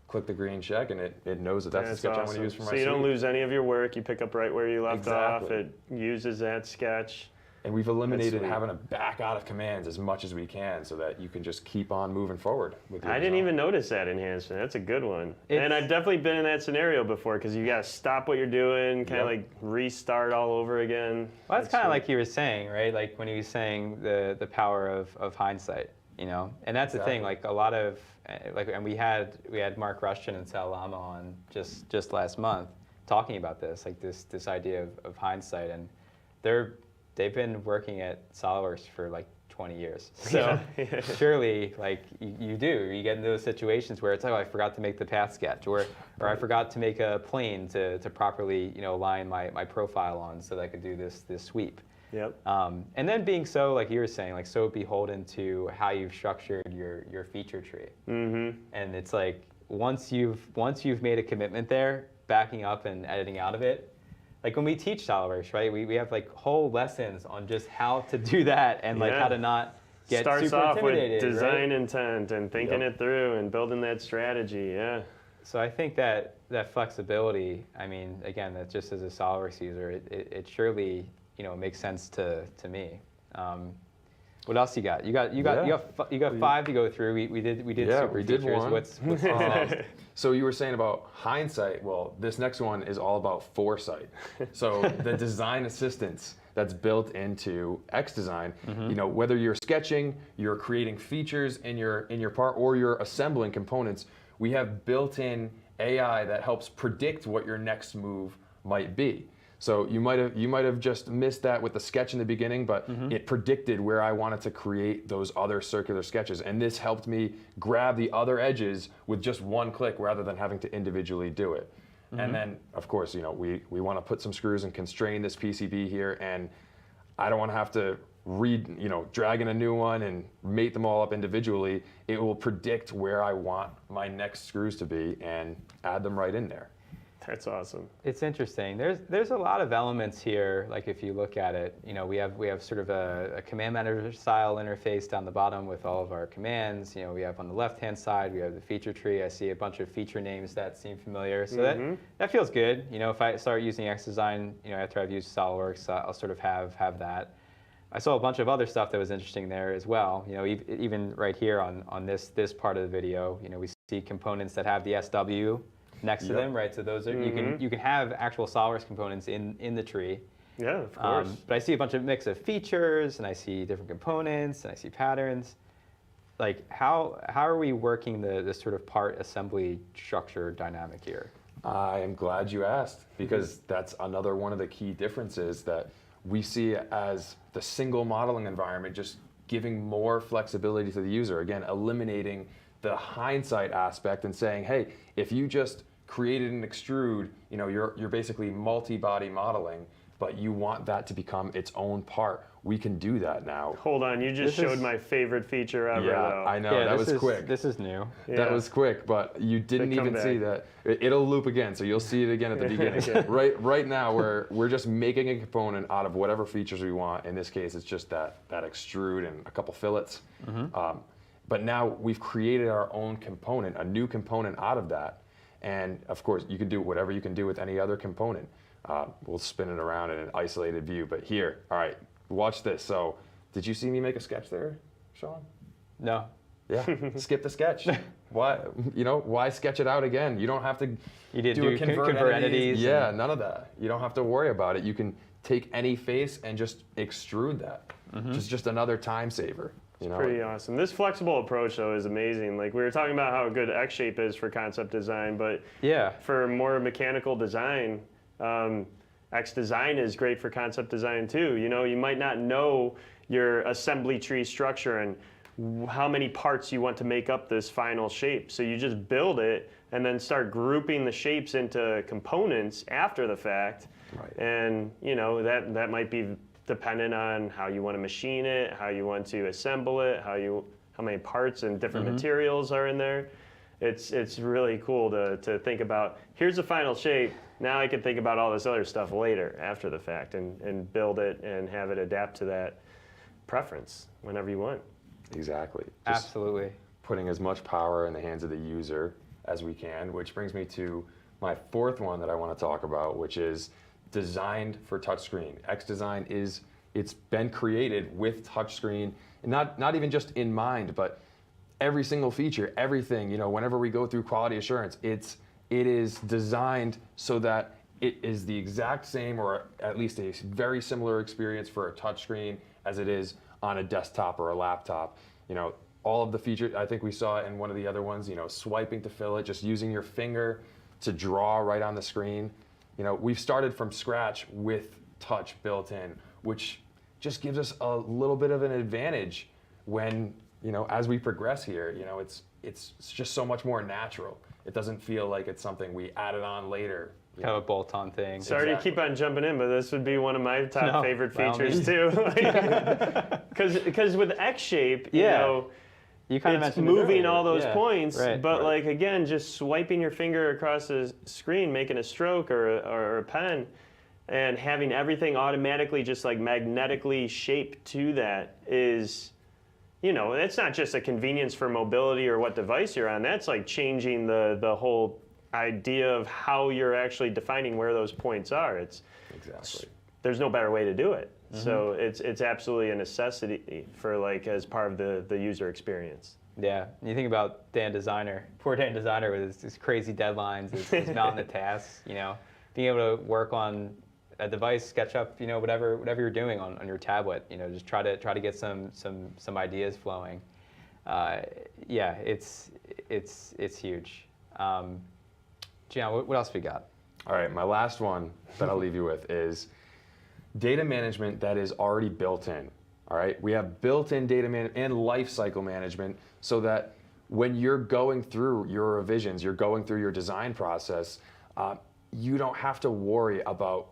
click the green check, and it knows that that's the sketch I want to use for my sweep. So you don't lose any of your work. You pick up right where you left off. It uses that sketch. And we've eliminated having to back out of commands as much as we can, so that you can just keep on moving forward with your I didn't even notice that enhancement. That's a good one. And I've definitely been in that scenario before, because you got to stop what you're doing, kind of like restart all over again. Well, that's kind of like you were saying, right? Like when you were saying the power of hindsight, And that's the thing. Like a lot of and we had Mark Rushton and Sal Lama on just last month talking about this, like this idea of hindsight, and they've been working at SolidWorks for like 20 years. So surely, like you get into those situations where it's like, oh, I forgot to make the path sketch, or I forgot to make a plane to properly align my profile on so that I could do this sweep. Yep. And then being so, like you were saying, like so beholden to how you've structured your feature tree. And it's like once you've made a commitment there, backing up and editing out of it. Like when we teach SolidWorks, right? We have like whole lessons on just how to do that, and like how to not get super intimidated. Starts off with design intent and thinking it through and building that strategy. Yeah. So I think that flexibility. I mean, again, that just as a SolidWorks user, it surely makes sense to me. What else you got? You got 5 to go through. We did super features. One. What's next? So you were saying about hindsight. Well, this next one is all about foresight. So the design assistance that's built into xDesign, whether you're sketching, you're creating features in your part, or you're assembling components, we have built-in AI that helps predict what your next move might be. So you might have just missed that with the sketch in the beginning, but it predicted where I wanted to create those other circular sketches. And this helped me grab the other edges with just one click rather than having to individually do it. And then, of course, you know, we want to put some screws and constrain this PCB here, and I don't want to have to drag in a new one and mate them all up individually. It will predict where I want my next screws to be and add them right in there. That's awesome. It's interesting. There's a lot of elements here. Like if you look at it, you know, we have sort of a command manager style interface down the bottom with all of our commands. You know, we have on the left-hand side, we have the feature tree. I see a bunch of feature names that seem familiar. So that feels good. You know, if I start using xDesign, you know, after I've used SolidWorks, I'll sort of have that. I saw a bunch of other stuff that was interesting there as well. You know, even right here on this part of the video, you know, we see components that have the SW next to them, right? So those are you can have actual SolidWorks components in the tree. Yeah, of course. But I see a bunch of mix of features, and I see different components, and I see patterns. Like how are we working this sort of part assembly structure dynamic here? I am glad you asked, because that's another one of the key differences that we see as the single modeling environment, just giving more flexibility to the user. Again, eliminating the hindsight aspect and saying, hey, if you just created an extrude, you know, you're basically multi-body modeling, but you want that to become its own part. We can do that now. Hold on, you just showed my favorite feature ever, though. I know, that was quick. This is new. That was quick, but you didn't even see that. It'll loop again, so you'll see it again at the beginning. Right now, we're just making a component out of whatever features we want. In this case, it's just that extrude and a couple fillets. But now we've created our own component, a new component out of that. And of course, you can do whatever you can do with any other component. We'll spin it around in an isolated view, but here, all right, watch this. So, did you see me make a sketch there, Sean? No. Yeah, skip the sketch. Why sketch it out again? You don't have to do convert entities. Yeah, none of that. You don't have to worry about it. You can take any face and just extrude that. Just another time saver. You know? Pretty awesome. This flexible approach, though, is amazing. Like, we were talking about how good xShape is for concept design, but for more mechanical design, xDesign is great for concept design, too. You know, you might not know your assembly tree structure and how many parts you want to make up this final shape. So you just build it and then start grouping the shapes into components after the fact. Right. And, you know, that might be dependent on how you want to machine it, how you want to assemble it, how many parts and different materials are in there. It's really cool to think about, here's the final shape, now I can think about all this other stuff later after the fact and build it and have it adapt to that preference whenever you want. Exactly. Absolutely. Putting as much power in the hands of the user as we can, which brings me to my fourth one that I want to talk about, which is designed for touchscreen. xDesign it's been created with touchscreen, and not even just in mind, but every single feature, everything, you know, whenever we go through quality assurance, it is designed so that it is the exact same, or at least a very similar experience for a touchscreen as it is on a desktop or a laptop. You know, all of the features, I think we saw in one of the other ones, you know, swiping to fill it, just using your finger to draw right on the screen. You know, we've started from scratch with touch built in, which just gives us a little bit of an advantage when, you know, as we progress here. You know, it's just so much more natural. It doesn't feel like it's something we added on later. Kind of a bolt-on thing. Sorry to keep on jumping in, but this would be one of my top favorite features too. Because with xShape, you know, you kind of it's mentioned moving all those points, but right. like again, just swiping your finger across the screen, making a stroke or a pen, and having everything automatically just like magnetically shaped to that is, you know, it's not just a convenience for mobility or what device you're on. That's like changing the whole idea of how you're actually defining where those points are. There's no better way to do it. So it's absolutely a necessity for like as part of the user experience. Yeah, you think about Dan Designer, poor Dan Designer with his crazy deadlines, his mountain of tasks. You know, being able to work on a device, SketchUp, you know, whatever you're doing on your tablet. You know, just try to get some ideas flowing. Yeah, it's huge. Gian, what else we got? All right, my last one that I'll leave you with is data management that is already built in. All right, we have built-in data management and lifecycle management so that when you're going through your revisions, you're going through your design process, you don't have to worry about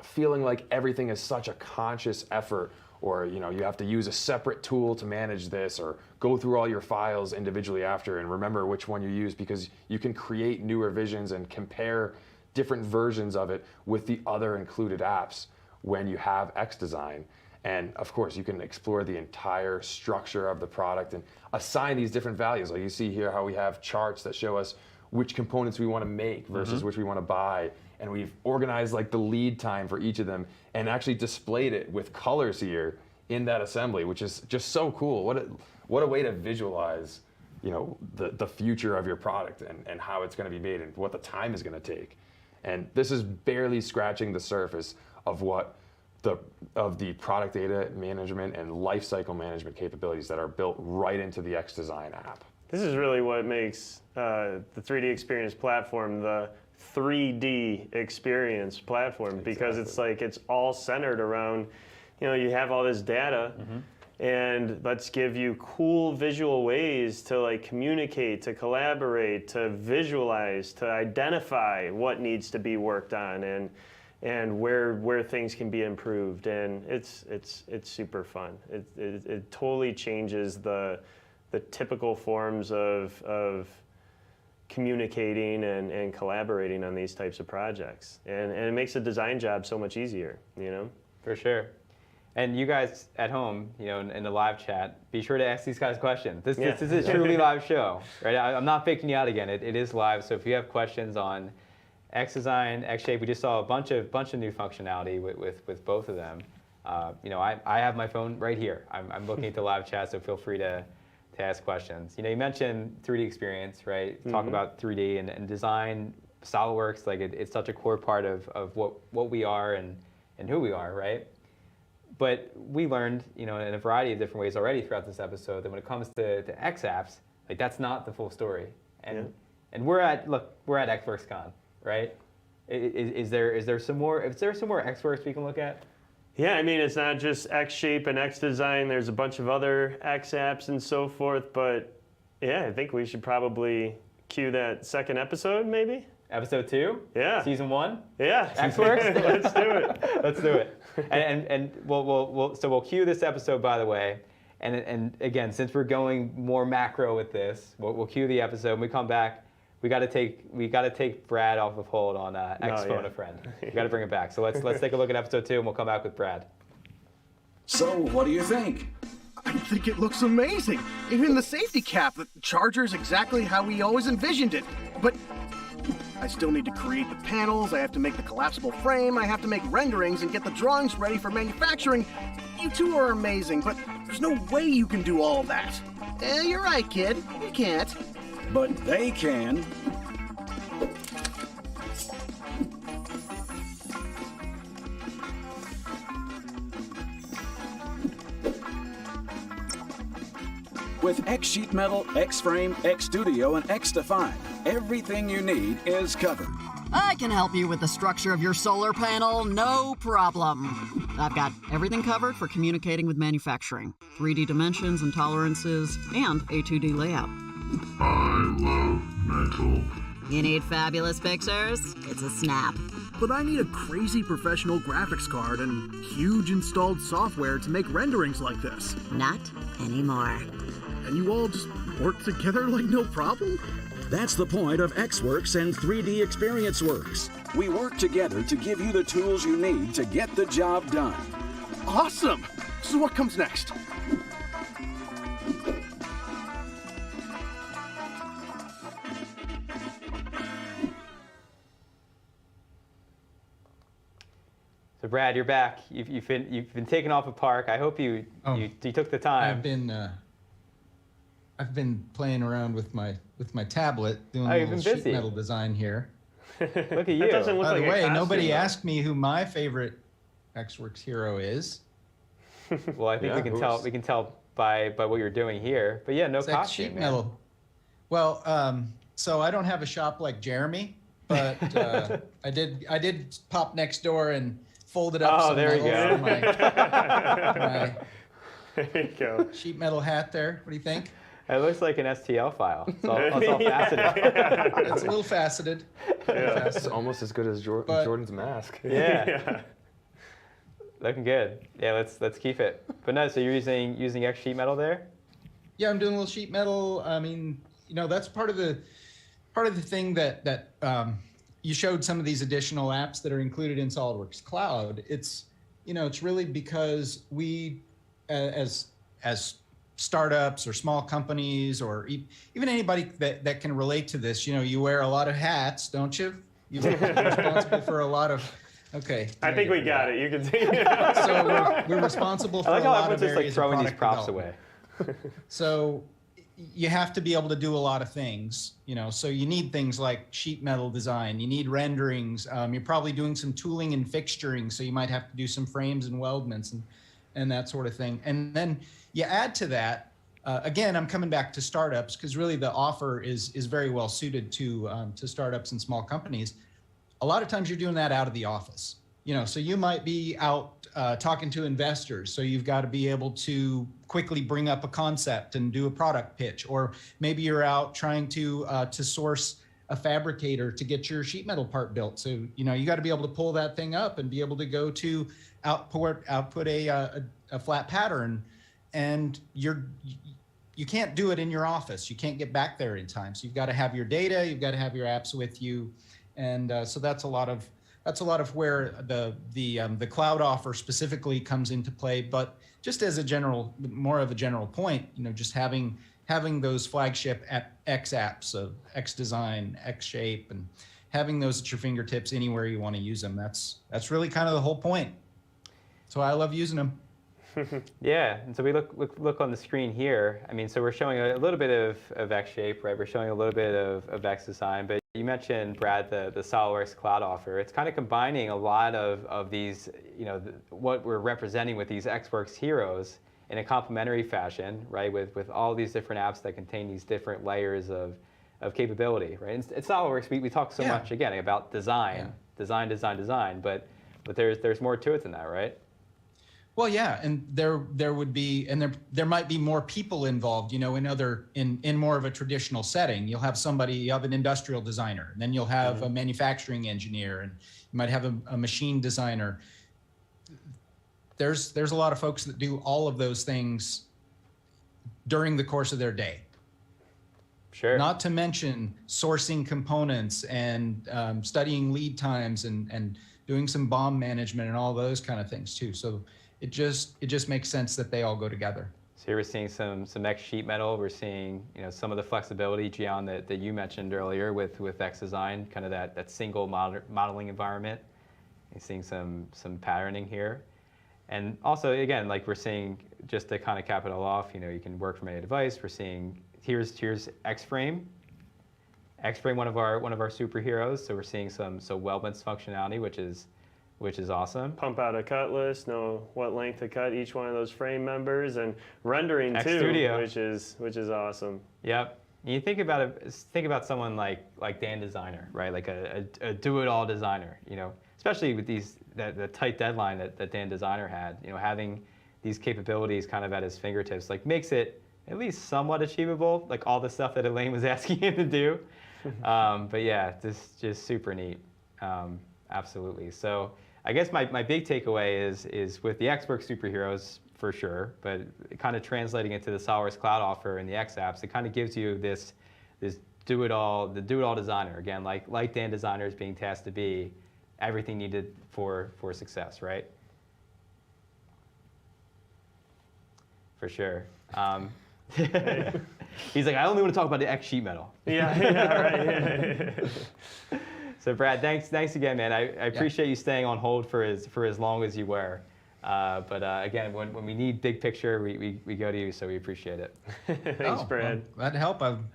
feeling like everything is such a conscious effort, or you have to use a separate tool to manage this, or go through all your files individually after and remember which one you use, because you can create new revisions and compare different versions of it with the other included apps when you have xDesign. And of course, you can explore the entire structure of the product and assign these different values. Like you see here how we have charts that show us which components we want to make versus which we want to buy. And we've organized like the lead time for each of them and actually displayed it with colors here in that assembly, which is just so cool. What a way to visualize, the future of your product and how it's going to be made and what the time is going to take. And this is barely scratching the surface of the product data management and lifecycle management capabilities that are built right into the xDesign app. This is really what makes the 3D Experience platform the 3D Experience platform, because it's all centered around, you have all this data, and let's give you cool visual ways to communicate, to collaborate, to visualize, to identify what needs to be worked on, and where things can be improved. And it's super fun. It totally changes the typical forms of communicating and collaborating on these types of projects. And it makes the design job so much easier, For sure. And you guys at home, in the live chat, be sure to ask these guys questions. This is a truly live show, right? I'm not faking you out again. It is live. So if you have questions on xDesign, xShape, we just saw a bunch of new functionality with both of them. I have my phone right here. I'm looking at the live chat, so feel free to ask questions. You mentioned 3D Experience, right? Talk about 3D and design, Solidworks. It's such a core part of what we are and who we are, right? But we learned, in a variety of different ways already throughout this episode that when it comes to xApps, that's not the full story. And we're at xWorksCon, right? Is there some more xWorks we can look at? Yeah, it's not just xShape and xDesign. There's a bunch of other xApps and so forth. But yeah, I think we should probably cue that second episode, maybe. Episode 2? Yeah. Season 1? Yeah. xWorks? Let's do it. Let's do it. And we'll cue this episode, by the way. And again, since we're going more macro with this, we'll cue the episode. When we come back, we got to take Brad off of hold on Phone a Friend. We got to bring it back. So let's take a look at episode 2, and we'll come back with Brad. So, what do you think? I think it looks amazing. Even the safety cap, the charger's exactly how we always envisioned it. But I still need to create the panels, I have to make the collapsible frame, I have to make renderings and get the drawings ready for manufacturing. You two are amazing, but there's no way you can do all of that. You're right, kid. You can't. But they can. With X-Sheet Metal, X-Frame, X-Studio, and X-Define, everything you need is covered. I can help you with the structure of your solar panel, no problem. I've got everything covered for communicating with manufacturing. 3D dimensions and tolerances, and a 2D layout. I love metal. You need fabulous pictures? It's a snap. But I need a crazy professional graphics card and huge installed software to make renderings like this. Not anymore. And you all just work together like no problem? That's the point of xWorks and 3D Experience Works. We work together to give you the tools you need to get the job done. Awesome! So what comes next? So Brad, you're back. You've been taken off of Park. I hope you took the time. I've been playing around with my tablet doing a little sheet metal design here. Look at you. That doesn't look By like the way, a costume, nobody though. asked me who my favorite xWorks hero is. Well, I think we can tell by what you're doing here. But yeah, no It's costume. sheet metal. Well, so I don't have a shop like Jeremy, but I did pop next door and folded up some there you metal go. for my There you go. sheet metal hat there. What do you think? It looks like an STL file. It's all faceted. It's a little faceted. It's almost as good as But- Jordan's mask. Yeah. Looking good. Yeah, let's keep it. But no, so you're using X sheet metal there? Yeah, I'm doing a little sheet metal. I mean, that's part of the thing that you showed some of these additional apps that are included in SolidWorks Cloud. It's it's really because we as startups or small companies or even anybody that can relate to this, you wear a lot of hats, don't you? You're responsible for a lot of. Okay. I think we got it. You can see. So we're responsible for I like a how lot of everyone's just like areas of throwing these product props development. away. So you have to be able to do a lot of things, so you need things like sheet metal design, you need renderings, you're probably doing some tooling and fixturing, so you might have to do some frames and weldments and that sort of thing. And then you add to that, again, I'm coming back to startups because really the offer is very well suited to startups and small companies. A lot of times you're doing that out of the office, so you might be out talking to investors. So you've got to be able to quickly bring up a concept and do a product pitch, or maybe you're out trying to source a fabricator to get your sheet metal part built. So, you got to be able to pull that thing up and be able to go to output a flat pattern, and you can't do it in your office. You can't get back there in time. So you've got to have your data, you've got to have your apps with you. And so that's a lot of where the cloud offer specifically comes into play. But just as more of a general point, just having those flagship xApps of xDesign, xShape, and having those at your fingertips anywhere you want to use them. That's really kind of the whole point. So I love using them. Yeah, and so we look on the screen here. I mean, so we're showing a little bit of xShape, right? We're showing a little bit of xDesign, but you mentioned, Brad, the SolidWorks Cloud offer. It's kind of combining a lot of these, what we're representing with these xWorks heroes in a complementary fashion, right? With all these different apps that contain these different layers of capability, right? At SolidWorks, we talk so much, again, about design, but there's more to it than that, right? Well, yeah, and there would be, and there might be more people involved, in more of a traditional setting. You'll have you have an industrial designer, and then you'll have a manufacturing engineer, and you might have a machine designer. There's a lot of folks that do all of those things during the course of their day. Sure. Not to mention sourcing components and studying lead times and doing some BOM management and all those kind of things too. So it just makes sense that they all go together. So here we're seeing some X sheet metal. We're seeing some of the flexibility, Gian, that you mentioned earlier with xDesign, kind of that single modeling environment. You're seeing some patterning here, and also again, like we're seeing, just to kind of cap it all off, you can work from any device. We're seeing here's xFrame, one of our superheroes. So we're seeing some weldments functionality, which is awesome. Pump out a cut list, know what length to cut each one of those frame members, and rendering too, Studio. which is awesome. Yep. And you think about someone like Dan Designer, right? Like a do-it-all designer, especially with the tight deadline that Dan Designer had, having these capabilities kind of at his fingertips, like makes it at least somewhat achievable, like all the stuff that Elaine was asking him to do. But yeah, just super neat. Absolutely. So I guess my big takeaway is with the xWorks superheroes for sure, but kind of translating it to the SolidWorks Cloud offer and the xApps, it kind of gives you this do-it-all designer, again, like Dan Designer is being tasked to be, everything needed for success, right? For sure. He's like, I only want to talk about the X sheet metal. Yeah, right. So Brad, thanks again, man. I appreciate you staying on hold for as long as you were. But again, when we need big picture, we go to you, so we appreciate it. Thanks, Brad. Well, glad to help. I'm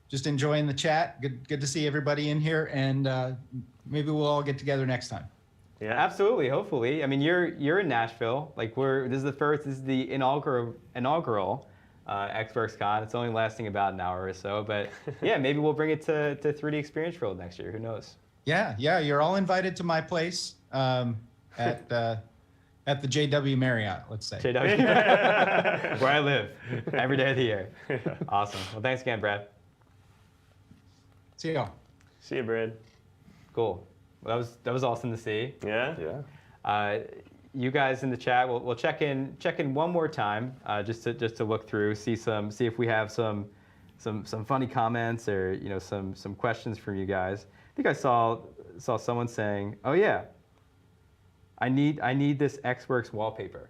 just enjoying the chat. Good to see everybody in here, and maybe we'll all get together next time. Yeah, absolutely. Hopefully, I mean, you're in Nashville. Like this is the inaugural xWorks Con. It's only lasting about an hour or so, but yeah, maybe we'll bring it to 3D Experience World next year. Who knows? Yeah, you're all invited to my place at the JW Marriott, let's say. JW, where I live every day of the year. Awesome. Well, thanks again, Brad. See y'all. See you, Brad. Cool. Well, that was awesome to see. Yeah. Yeah. You guys in the chat, we'll check in one more time, just to look through, see if we have some funny comments or some questions from you guys. I think I saw someone saying, "Oh yeah, I need this xWorks wallpaper."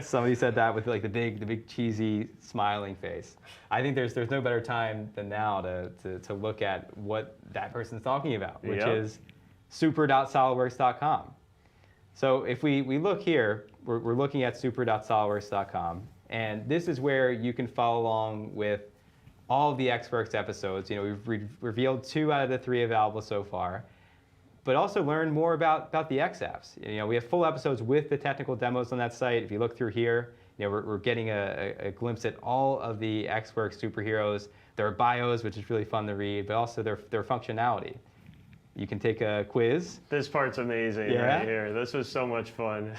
Somebody said that with like the big cheesy smiling face. I think there's no better time than now to look at what that person's talking about, which is super.solidworks.com. So if we look here, we're looking at super.solidworks.com, and this is where you can follow along with all of the xWorks episodes. We've revealed 2 out of the 3 available so far, but also learn more about the xApps. We have full episodes with the technical demos on that site. If you look through here, we're getting a glimpse at all of the xWorks superheroes, their bios, which is really fun to read, but also their functionality. You can take a quiz. This part's amazing right here. This was so much fun.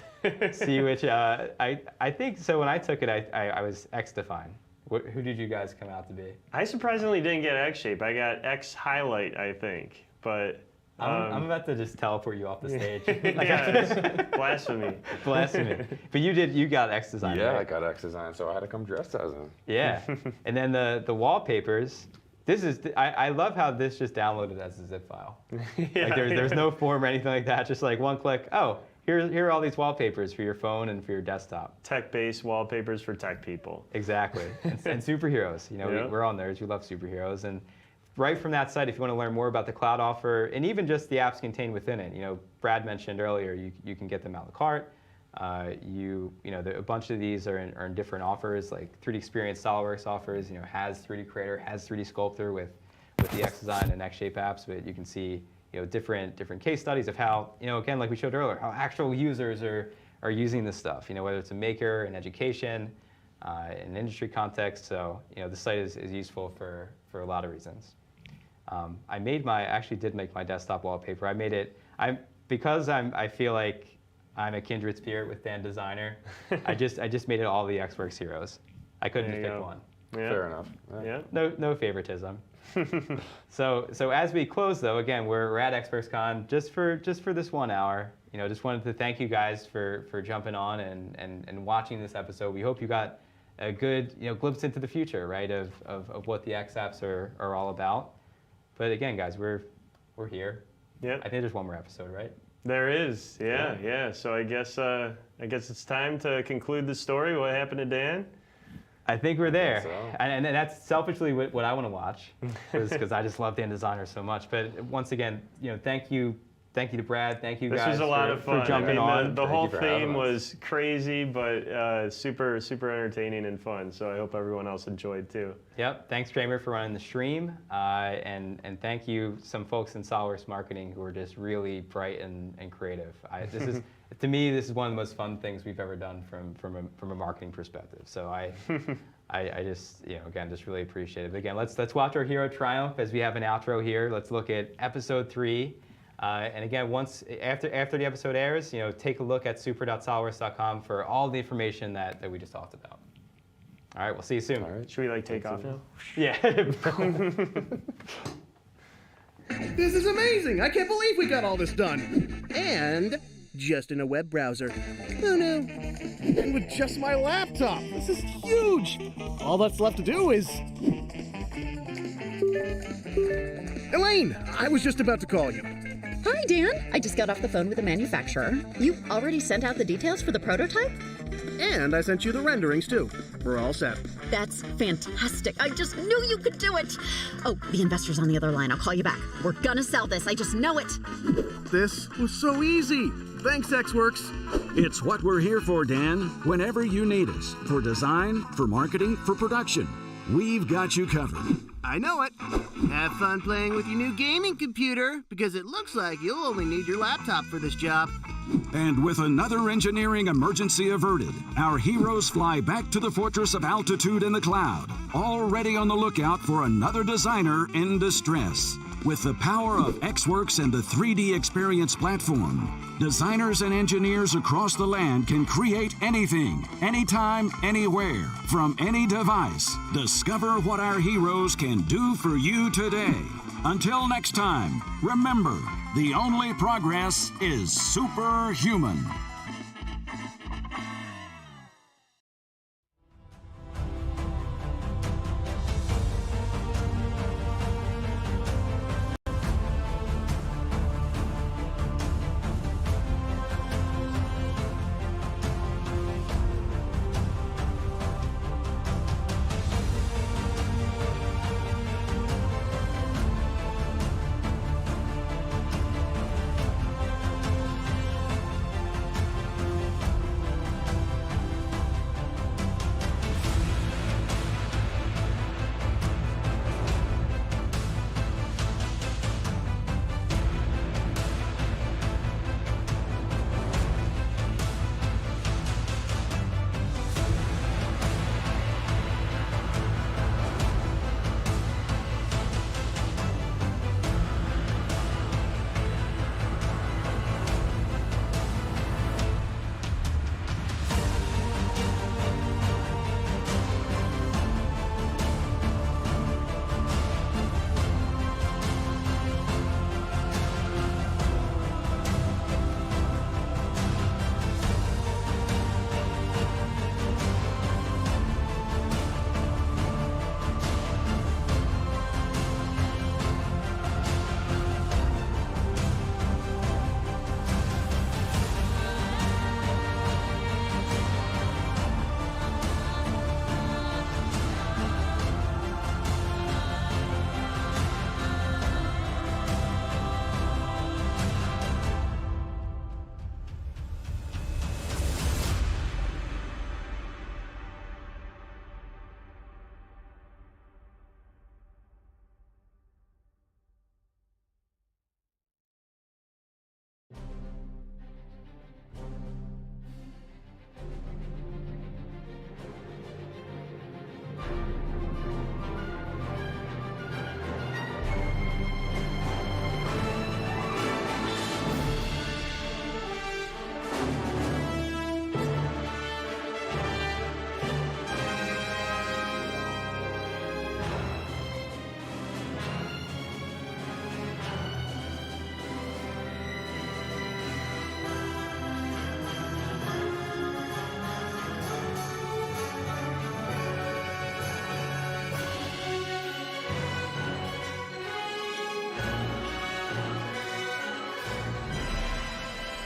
See which, I think, so when I took it, I was xDesign. Who did you guys come out to be? I surprisingly didn't get xShape. I got xHighlight, I think. But I'm about to just teleport you off the stage. Blasphemy. Blasphemy. But you got xDesign, Yeah, right? I got xDesign, so I had to come dressed as him. Yeah. And then the wallpapers. I love how this just downloaded as a zip file. There's no form or anything like that. Just like one click. Oh, here are all these wallpapers for your phone and for your desktop. Tech-based wallpapers for tech people. Exactly. and superheroes. We're all nerds. We love superheroes. And right from that site, if you want to learn more about the cloud offer and even just the apps contained within it, Brad mentioned earlier, you can get them out of the cart. A bunch of these are in different offers, like 3D Experience Solidworks offers, has 3D Creator, has 3D Sculptor with the xDesign and xShape apps, but you can see, different case studies of how, again, like we showed earlier, how actual users are using this stuff, whether it's a maker, an education, an industry context. So, the site is useful for a lot of reasons. I actually did make my desktop wallpaper. I made it, because I feel like I'm a kindred spirit with Dan Designer. I just made it all the xWorks heroes. I couldn't just pick one. Yeah. Fair enough. Yeah. No favoritism. So as we close though, again, we're at xWorks Con just for this 1 hour. Just wanted to thank you guys for jumping on and watching this episode. We hope you got a good glimpse into the future, right, of what the xApps are all about. But again, guys, we're here. Yeah. I think there's one more episode, right? There is, yeah. So I guess it's time to conclude the story. What happened to Dan? I think we're there, So. and that's selfishly what I want to watch, because I just love Dan Designer so much. But once again, thank you to Brad, thank you guys. This was a lot of fun. For jumping on. The whole for theme having us. was crazy, but super entertaining and fun. So I hope everyone else enjoyed too. Yep. Thanks, Kramer, for running the stream, and thank you some folks in Solidworks marketing who are just really bright and creative. To me, this is one of the most fun things we've ever done from a marketing perspective. So I just again just really appreciate it. But again, let's watch our hero triumph as we have an outro here. Let's look at episode 3. And again, after the episode airs, take a look at super.solidworks.com for all the information that we just talked about. All right, we'll see you soon. All right. Should we take off now? Yeah. This is amazing! I can't believe we got all this done! And just in a web browser. Oh no. And with just my laptop! This is huge! All that's left to do is... Elaine! I was just about to call you. Hi, Dan. I just got off the phone with the manufacturer. You already sent out the details for the prototype? And I sent you the renderings too. We're all set. That's fantastic. I just knew you could do it. Oh, the investor's on the other line. I'll call you back. We're gonna sell this. I just know it. This was so easy. Thanks, xWorks. It's what we're here for, Dan. Whenever you need us, for design, for marketing, for production, we've got you covered. I know it. Have fun playing with your new gaming computer, because it looks like you'll only need your laptop for this job. And with another engineering emergency averted, our heroes fly back to the fortress of altitude in the cloud, already on the lookout for another designer in distress. With the power of xWorks and the 3D Experience platform, designers and engineers across the land can create anything, anytime, anywhere, from any device. Discover what our heroes can do for you today. Until next time, remember, the only progress is superhuman.